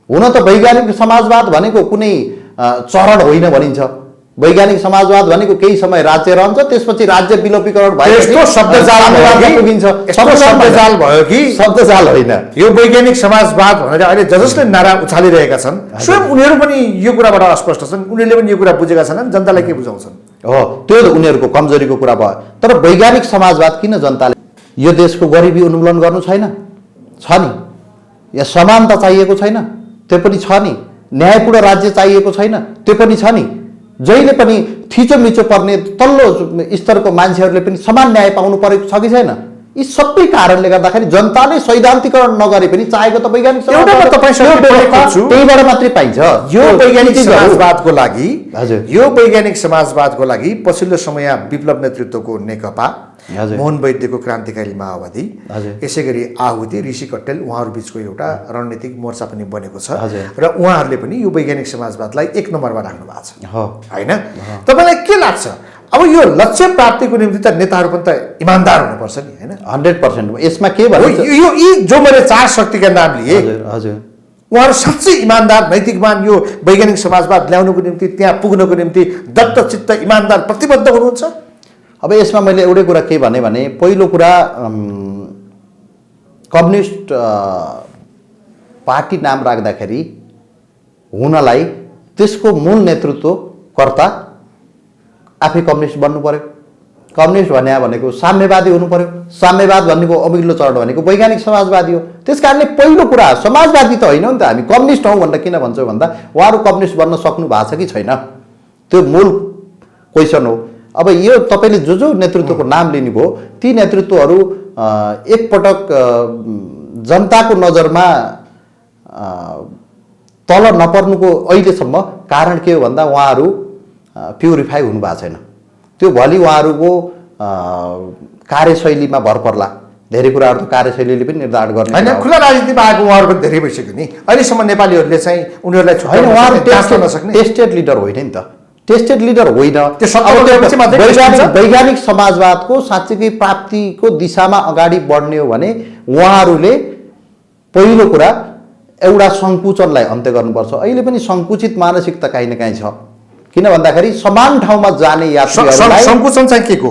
हुन त वैज्ञानिक समाजवाद भनेको कुनै चरण होइन भनिन्छ। वैज्ञानिक समाजवाद भनेको केही समय राज्य रहन्छ, त्यसपछि राज्य विलोपीकरण भयो, शब्दजाल भयो कि शब्दजाल होइन। यो वैज्ञानिक समाजवाद भनेर अहिले जसले नारा उछालिरहेका छन् स्वयं उनीहरू पनि यो कुराबाट अस्पष्ट छन्, उनीहरूले पनि यो कुरा बुझेका छैनन्, जनतालाई के बुझाउँछन्? हो, त्यो उनीहरूको कमजोरीको कुरा भयो। तर वैज्ञानिक समाजवाद किन जनताले यो देशको गरिबी उन्मूलन गर्नु छैन? छ नि। या समानता चाहिएको छैन? त्यो पनि छ नि। न्यायपूर्ण राज्य चाहिएको छैन? त्यो पनि छ नि। जहिले पनि थिचोमिचो पर्ने तल्लो स्तरको मान्छेहरूले पनि समान न्याय पाउनु परेको छ कि छैन? यी सबै कारणले गर्दाखेरि जनताले सैद्धान्तिकरण नगरे पनि चाहेको त वैज्ञानिक त्यहीबाट मात्रै पाइन्छ। यो वैज्ञानिक समाजवादको लागि, यो वैज्ञानिक समाजवादको लागि पछिल्लो समय विप्लव नेतृत्वको नेकपा हजुर। मोहन वैद्यको क्रान्तिकारी माओवादी, हजुर। यसै गरी आहुति, ऋषि कट्टेल, उहाँहरू बिचको एउटा रणनीतिक मोर्चा पनि बनेको छ हजुर। र उहाँहरूले पनि यो वैज्ञानिक समाजवादलाई 1 नम्बरमा राख्नु भएको छ हो होइन। तपाईँलाई के लाग्छ अब यो लक्ष्य प्राप्तिको निम्ति त नेताहरू पनि त इमान्दार हुनुपर्छ नि होइन। 100% यसमा के हो, भन्छ यो यी जो मैले 4 शक्तिका नाम लिए हजुर हजुर उहाँहरू साँच्चै इमान्दार नैतिकवान यो वैज्ञानिक समाजवाद ल्याउनुको निम्ति त्यहाँ पुग्नको निम्ति दत्तचित्त इमान्दार प्रतिबद्ध हुनुहुन्छ। अब यसमा मैले एउटै कुरा के भने पहिलो कुरा कम्युनिस्ट पार्टी नाम राख्दाखेरि हुनलाई त्यसको मूल नेतृत्वकर्ता आफै कम्युनिस्ट बन्नु पर्यो। कम्युनिस्ट भनेको साम्यवादी हुनु पर्यो। साम्यवाद भनेको अघिल्लो चरण भनेको वैज्ञानिक समाजवादी हो। त्यस कारणले पहिलो कुरा समाजवादी त होइन नि त, हामी कम्युनिस्ट हौँ भनेर किन भन्छौँ भन्दा उहाँहरू कम्युनिस्ट बन्न सक्नु भएको छ कि छैन, त्यो मूल क्वेसन हो। अब यो तपाईँले जो नेतृत्वको नाम लिनुभयो ती नेतृत्वहरू एकपटक जनताको नजरमा तल नपर्नुको अहिलेसम्म कारण के हो भन्दा उहाँहरू प्युरिफाई हुनु भएको छैन। त्यो भोलि उहाँहरूको कार्यशैलीमा भर पर्ला। धेरै कुराहरू त कार्यशैलीले पनि निर्धारण गर्ने होइन। खुला राजनीतिमा आएको उहाँहरू पनि धेरै भइसक्यो नि। अहिलेसम्म नेपालीहरूले चाहिँ उनीहरूलाई होइन, उहाँहरू छुट्याउन नसक्ने टेस्टेड लिडर होइन नि त, टेस्टेड लिडर होइन। त्यो वैज्ञानिक समाजवादको साँच्चीकै प्राप्तिको दिशामा अगाडि बढ्ने हो भने उहाँहरूले पहिलो कुरा एउटा सङ्कुचनलाई अन्त्य गर्नुपर्छ। अहिले पनि सङ्कुचित मानसिकता काहीँ न काहीँ छ। किन भन्दाखेरि समान ठाउँमा जाने यात्रीहरूलाई सङ्कुचन चाहिँ के को?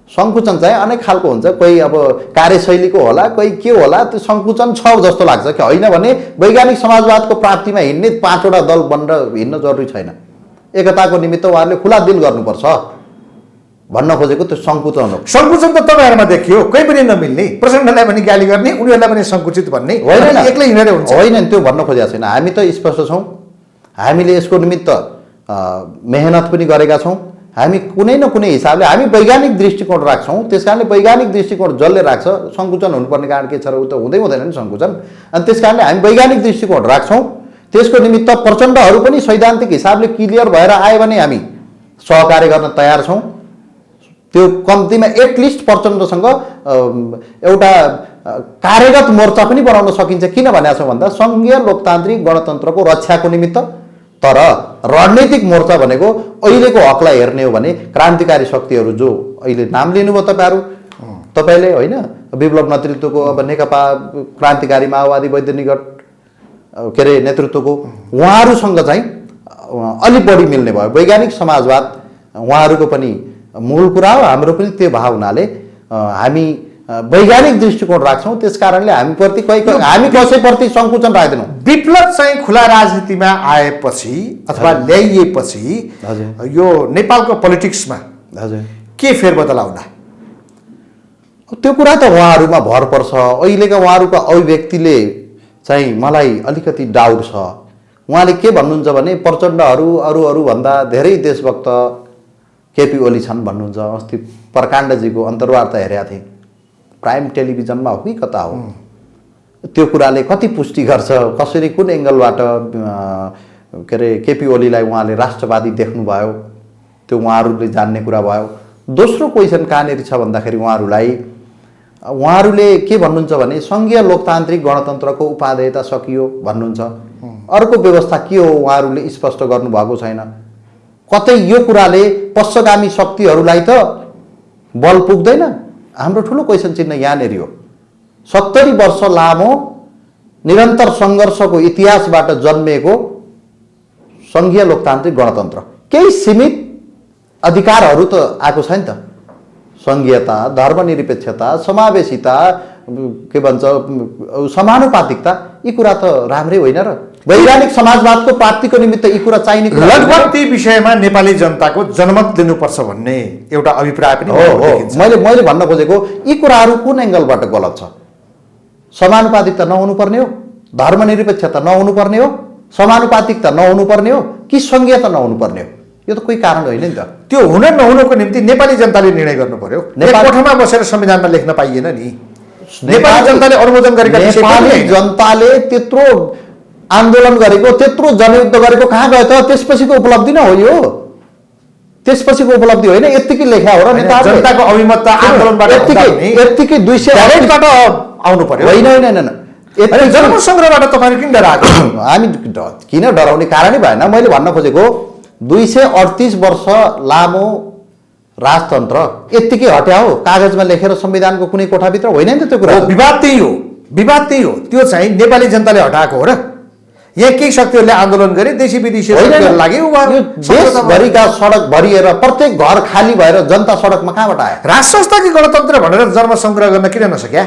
सङ्कुचन चाहिँ अनेक खालको हुन्छ। कोही अब कार्यशैलीको होला, कोही के होला, त्यो सङ्कुचन छ जस्तो लाग्छ कि होइन भने वैज्ञानिक समाजवादको प्राप्तिमा हिँड्ने 5वटा दल बनेर हिँड्न जरुरी छैन। एकताको निमित्त उहाँहरूले खुला दिल गर्नुपर्छ भन्न खोजेको त्यो सङ्कुचन हो। सङ्कुचन त तपाईँहरूमा देखियो, कोही पनि नमिल्ने, प्रचण्डलाई पनि गाली गर्ने, उनीहरूलाई पनि सङ्कुचित भन्ने, होइन एक्लै हिँडेर हुन्छ होइन, त्यो भन्न खोजेको छैन। हामी त स्पष्ट छौँ, हामीले यसको निमित्त मेहनत पनि गरेका छौँ। हामी कुनै न कुनै हिसाबले हामी वैज्ञानिक दृष्टिकोण राख्छौँ। त्यस कारणले वैज्ञानिक दृष्टिकोण जसले राख्छ सङ्कुचन हुनुपर्ने कारण के छ र ऊ त हुँदैन नि सङ्कुचन। अनि त्यस कारणले हामी वैज्ञानिक दृष्टिकोण राख्छौँ। त्यसको निमित्त प्रचण्डहरू पनि सैद्धान्तिक हिसाबले क्लियर भएर आयो भने हामी सहकार्य गर्न तयार छौँ। त्यो कम्तीमा एटलिस्ट प्रचण्डसँग एउटा कार्यगत मोर्चा पनि बनाउन सकिन्छ। किन भनेको छ भन्दा सङ्घीय लोकतान्त्रिक गणतन्त्रको रक्षाको निमित्त। तर रणनीतिक मोर्चा भनेको अहिलेको हकलाई हेर्ने हो भने क्रान्तिकारी शक्तिहरू जो अहिले नाम लिनुभयो तपाईँले होइन, विप्लव नेतृत्वको अब नेकपा क्रान्तिकारी माओवादी वैद्य निकट के अरे नेतृत्वको उहाँहरूसँग चाहिँ अलिक बढी मिल्ने भयो। वैज्ञानिक समाजवाद उहाँहरूको पनि मूल कुरा हो, हाम्रो पनि त्यो भाव हुनाले हामी वैज्ञानिक दृष्टिकोण राख्छौँ। त्यस कारणले हामीप्रति हामी कसैप्रति सङ्कुचन राख्दैनौँ। विप्लव चाहिँ खुला राजनीतिमा आएपछि अथवा ल्याइएपछि यो नेपालको पोलिटिक्समा हजुर के फेरबदल आउला? त्यो कुरा त उहाँहरूमा भर पर्छ। अहिलेका उहाँहरूको अभिव्यक्तिले चाहिँ मलाई अलिकति डाउट छ। उहाँले के भन्नुहुन्छ भने प्रचण्डहरू अरूभन्दा धेरै देशभक्त केपी ओली छन् भन्नुहुन्छ। अस्ति प्रकाण्डजीको अन्तर्वार्ता हेरेका थिएँ, प्राइम टेलिभिजनमा हो कि कता हो। त्यो कुराले कति पुष्टि गर्छ, कसरी कुन एङ्गलबाट के अरे केपी ओलीलाई उहाँले राष्ट्रवादी देख्नुभयो, त्यो उहाँहरूले जान्ने कुरा भयो। दोस्रो क्वेसन कहाँनिर छ भन्दाखेरि उहाँहरूले के भन्नुहुन्छ भने सङ्घीय लोकतान्त्रिक गणतन्त्रको उपादेयता सकियो भन्नुहुन्छ। अर्को व्यवस्था के हो उहाँहरूले स्पष्ट गर्नुभएको छैन। कतै यो कुराले पश्चगामी शक्तिहरूलाई त बल पुग्दैन। हाम्रो ठुलो क्वेसन चिन्ह यहाँनिर हो। 70 वर्ष लामो निरन्तर सङ्घर्षको इतिहासबाट जन्मिएको सङ्घीय लोकतान्त्रिक गणतन्त्र केही सीमित अधिकारहरू त आएको छ नि त। सङ्घीयता, धर्मनिरपेक्षता, समावेशिता, के भन्छ समानुपातिकता, यी कुरा त राम्रै होइन र वैज्ञानिक समाजवादको प्राप्तिको निमित्त यी कुरा चाहिने कुरा लगभग ती विषयमा नेपाली जनताको जनमत दिनुपर्छ भन्ने एउटा अभिप्राय पनि हो। मैले भन्न खोजेको यी कुराहरू कुन एङ्गलबाट गलत छ? समानुपातिकता नहुनुपर्ने हो, धर्मनिरपेक्षता नहुनुपर्ने हो, समानुपातिकता नहुनुपर्ने हो कि सङ्घीयता नहुनुपर्ने हो? यो त कोही कारण होइन नि त। त्यो हुन नहुनुको निम्ति नेपाली जनताले निर्णय गर्नु पर्यो। नेपाली कोठामा बसेर संविधानमा लेख्न पाइएन नि। नेपाली जनताले अनुमोदन गरेका नेपाली जनताले त्यत्रो आन्दोलन गरेको, त्यत्रो जनयुद्ध गरेको कहाँ गयो त? त्यसपछिको उपलब्धि न हो यो। त्यसपछिको उपलब्धि होइन, यत्तिकै लेखा हो र नेताहरूले। जनताको अभिमतता आन्दोलनबाट यत्तिकै 200 आउनु पर्यो। होइन होइन होइन अनि जनसङ्ग्रहबाट तपाईँहरू किन डराएको? हामी किन डराउने कारणै भएन। मैले भन्न खोजेको 238 वर्ष लामो राजतन्त्र यत्तिकै हट्या हो कागजमा लेखेर संविधानको कुनै कोठाभित्र होइन नि त त्यो कुरा। विवाद त्यही हो, विवाद त्यही हो। त्यो चाहिँ नेपाली जनताले हटाएको हो र यहाँ केही शक्तिहरूले आन्दोलन गरे, देशी विदेशी शक्तिहरू लागे। देशभरिका सडक भरिएर प्रत्येक घर खाली भएर जनता सडकमा कहाँबाट आयो? राज संस्था कि गणतन्त्र भनेर जन्म सङ्ग्रह गर्न किन नसक्या?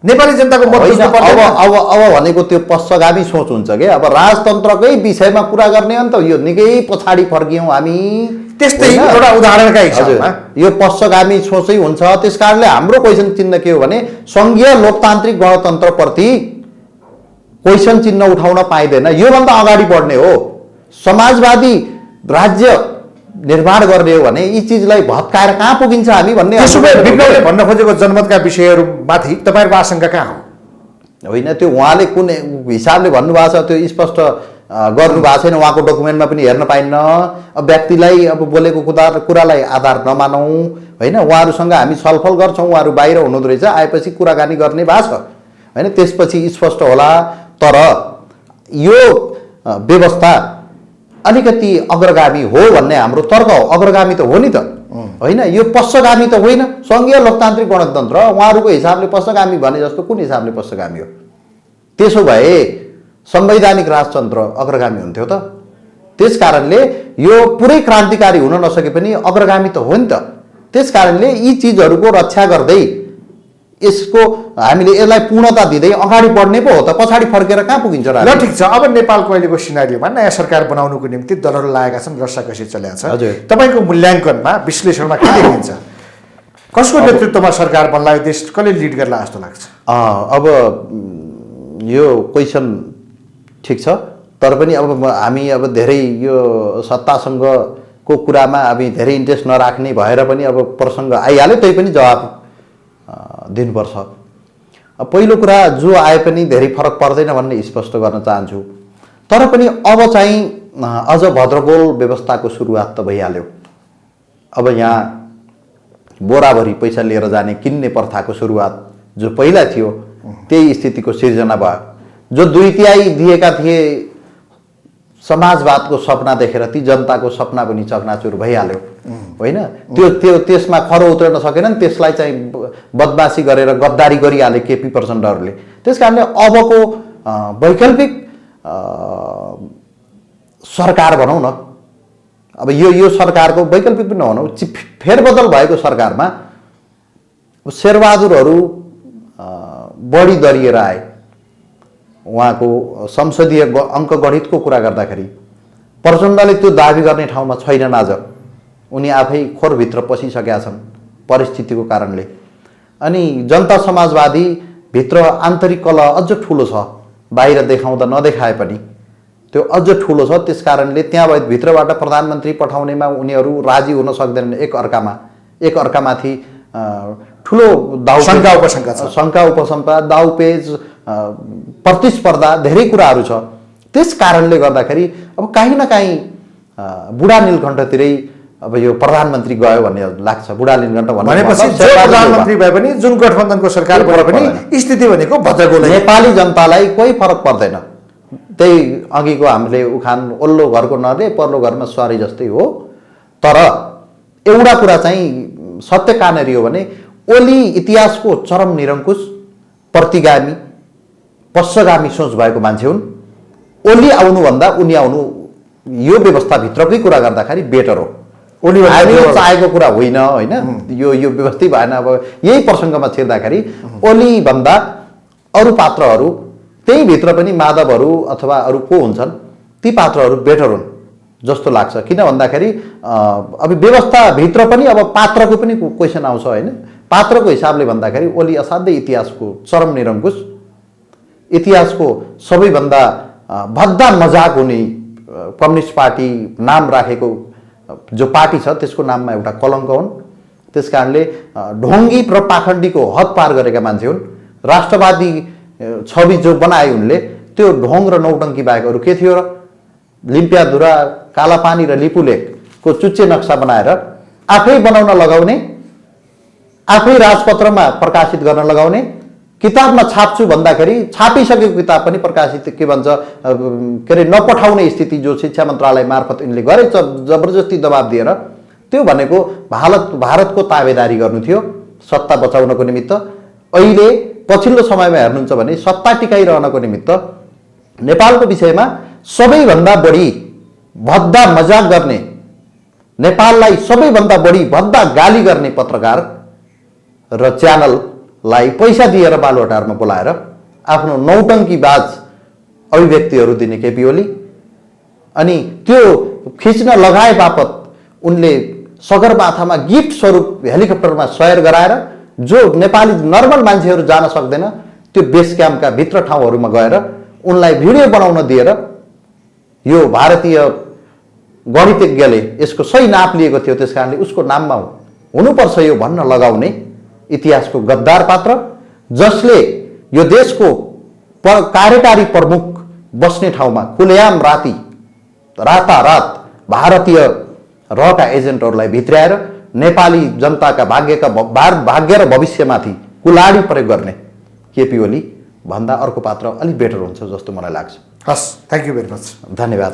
नेपाली जनताको मत बुझ्नु पर्दैन। अब भनेको त्यो पश्चगामी सोच हुन्छ के। अब राजतन्त्रकै विषयमा कुरा गर्ने हो नि त। यो निकै पछाडि फर्कियौँ हामी। त्यस्तै एउटा उदाहरणका हिसाबमा यो पश्चगामी सोचै हुन्छ। त्यस कारणले हाम्रो क्वेसन चिन्ह के हो भने सङ्घीय लोकतान्त्रिक गणतन्त्रप्रति क्वेसन चिन्ह उठाउन पाइँदैन। योभन्दा अगाडि बढ्ने हो, समाजवादी राज्य निर्माण गर्ने हो भने यी चिजलाई भत्काएर कहाँ पुगिन्छ हामी भन्ने। विप्लवले भन्न खोजेको जनमतका विषयहरूमाथि तपाईँहरूको आशंका कहाँ हो? होइन, त्यो उहाँले कुन हिसाबले भन्नुभएको छ त्यो स्पष्ट गर्नुभएको छैन। उहाँको डकुमेन्टमा पनि हेर्न पाइन्न। अब व्यक्तिलाई अब बोलेको कुरालाई आधार नमानौँ होइन। उहाँहरूसँग हामी छलफल गर्छौँ, उहाँहरू बाहिर हुनुहुँदो रहेछ, आएपछि कुराकानी गर्ने भएको छ होइन, त्यसपछि स्पष्ट होला। तर यो व्यवस्था अलिकति अग्रगामी हो भन्ने हाम्रो तर्क हो। अग्रगामी त हो नि त होइन, यो पश्चगामी त होइन। सङ्घीय लोकतान्त्रिक गणतन्त्र उहाँहरूको हिसाबले पश्चगामी भने जस्तो कुन हिसाबले पश्चगामी हो? त्यसो भए संवैधानिक राजतन्त्र अग्रगामी हुन्थ्यो त। त्यस कारणले यो पुरै क्रान्तिकारी हुन नसके पनि अग्रगामी त हो नि त। त्यस कारणले यी चिजहरूको रक्षा गर्दै यसको हामीले यसलाई पूर्णता दिँदै अगाडि बढ्ने पो हो त। पछाडि फर्केर कहाँ पुगिन्छ र? ल ठिक छ। अब नेपालको अहिलेको सिनारीमा नयाँ सरकार बनाउनुको निम्ति दलहरू लागेका छन्, रस्साकसी चलेको छ। तपाईँको मूल्याङ्कनमा विश्लेषणमा के देखिन्छ? कसको नेतृत्वमा सरकार बन्ला, यो देश कसले लिड गर्ला जस्तो लाग्छ? अब यो क्वेसन ठिक छ, तर पनि अब हामी अब धेरै यो सत्तासँगको कुरामा हामी धेरै इन्ट्रेस्ट नराख्ने भएर पनि अब प्रसङ्ग आइहाल्यो, त्यही पनि जवाब दिनुपर्छ। पहिलो कुरा जो आए पनि धेरै फरक पर्दैन भन्ने स्पष्ट गर्न चाहन्छु। तर पनि अब चाहिँ अझ भद्रगोल व्यवस्थाको सुरुवात त भइहाल्यो। अब यहाँ बोराभरि पैसा लिएर जाने किन्ने प्रथाको सुरुवात जो पहिला थियो त्यही स्थितिको सिर्जना भयो। जो 2/3 दिएका थिए समाजवादको सपना देखेर ती जनताको सपना पनि चकनाचुर भइहाल्यो होइन। त्यो त्यसमा खरो उत्रन सकेनन्, त्यसलाई चाहिँ बदमासी गरेर गद्दारी गरिहाले केपी प्रचण्डहरूले। त्यस कारणले अबको वैकल्पिक सरकार भनौँ न, अब यो सरकारको वैकल्पिक पनि नभनौँ, फेरबदल भएको सरकारमा शेरबहादुरहरू बढी दरिएर आए। उहाँको संसदीय अङ्कगणितको कुरा गर्दाखेरि प्रचण्डले त्यो दाबी गर्ने ठाउँमा छैनन्। आज उनी आफै खोरभित्र पसिसकेका छन् परिस्थितिको कारणले। अनि जनता समाजवादी भित्र आन्तरिक कलह अझ ठुलो छ, बाहिर देखाउँदा नदेखाए पनि त्यो अझ ठुलो छ। त्यस कारणले त्यहाँ भित्रबाट प्रधानमन्त्री पठाउनेमा उनीहरू राजी हुन सक्दैनन्। एकअर्कामाथि ठुलो शङ्का उपशङ्का दाउपेच प्रतिस्पर्धा धेरै कुराहरू छ। त्यस कारणले गर्दाखेरि अब काहीँ न काहीँ बुढा नीलकण्ठतिरै अब यो प्रधानमन्त्री गयो भन्ने लाग्छ। बुढा नीलकण्ठ भनेपछि प्रधानमन्त्री भए पनि जुन गठबन्धनको सरकार भए पनि स्थिति भनेको भद्रगोल। नेपाली जनतालाई कोही फरक पर्दैन। त्यही अघिको हामीले उखान ओल्लो घरको नरले पल्लो घरमा स्वारी जस्तै हो। तर एउटा कुरा चाहिँ सत्य कहाँनिर हो भने ओली इतिहासको चरम निरङ्कुश प्रतिगामी पश्चगामी सोच भएको मान्छे हुन्। ओली आउनुभन्दा उनी आउनु यो व्यवस्थाभित्रकै कुरा गर्दाखेरि बेटर हो। हामीले चाहेको कुरा होइन होइन, यो व्यवस्थै भएन। अब यही प्रसङ्गमा छिर्दाखेरि ओलीभन्दा अरू पात्रहरू त्यही भित्र पनि माधवहरू अथवा अरू को हुन्छन् ती पात्रहरू बेटर हुन् जस्तो लाग्छ। किन भन्दाखेरि अब व्यवस्थाभित्र पनि अब पात्रको पनि क्वेसन आउँछ होइन। पात्रको हिसाबले भन्दाखेरि ओली असाध्यै इतिहासको चरम निरङ्कुश, इतिहासको सबैभन्दा भद्दा मजाक हुने कम्युनिस्ट पार्टी नाम राखेको जो पार्टी छ त्यसको नाममा एउटा कलङ्क हुन्। त्यस कारणले ढोङ्गी र पाखण्डीको हद पार गरेका मान्छे हुन्। राष्ट्रवादी छवि जो बनाए उनले त्यो ढोङ र नौटङ्की बाहेक अरू के थियो र? लिम्पियाधुरा, कालापानी र लिपुलेक को चुच्चे नक्सा बनाएर आफै बनाउन लगाउने, आफै राजपत्रमा प्रकाशित गर्न लगाउने, किताबमा छाप्छु भन्दाखेरि छापिसकेको किताब पनि प्रकाशित के भन्छ के अरे नपठाउने स्थिति जो शिक्षा मन्त्रालय मार्फत यिनले गरे जबरजस्ती दबाब दिएर, त्यो भनेको भारतको ताबेदारी गर्नु थियो सत्ता बचाउनको निमित्त। अहिले पछिल्लो समयमा हेर्नुहुन्छ भने सत्ता टिकाइरहनको निमित्त नेपालको विषयमा सबैभन्दा बढी भद्दा मजाक गर्ने, नेपाललाई सबैभन्दा बढी भद्दा गाली गर्ने पत्रकार र च्यानललाई पैसा दिएर बालुवाटारमा बोलाएर आफ्नो नौटङ्कीबाज अभिव्यक्तिहरू दिने केपी ओली, अनि त्यो खिच्न लगाए बापत उनले सगरमाथामा गिफ्ट स्वरूप हेलिकप्टरमा सयर गराएर जो नेपाली नर्मल मान्छेहरू जान सक्दैन त्यो बेस क्याम्पका भित्र ठाउँहरूमा गएर उनलाई भिडियो बनाउन दिएर यो भारतीय गणितज्ञले यसको सही नाप लिएको थियो त्यस कारणले उसको नाममा हुनुपर्छ यो भन्न लगाउने इतिहासको गद्दार पात्र, जसले यो देशको कार्यकारी प्रमुख बस्ने ठाउँमा खुलेआम रातारात भारतीय रहका एजेन्टहरूलाई भित्र्याएर नेपाली जनताका भाग्य र भविष्यमाथि कुलाडी प्रयोग गर्ने केपी ओली भन्दा अर्को पात्र अलिक बेटर हुन्छ जस्तो मलाई लाग्छ। हस्, थ्याङ्क यू भेरी मच। धन्यवाद।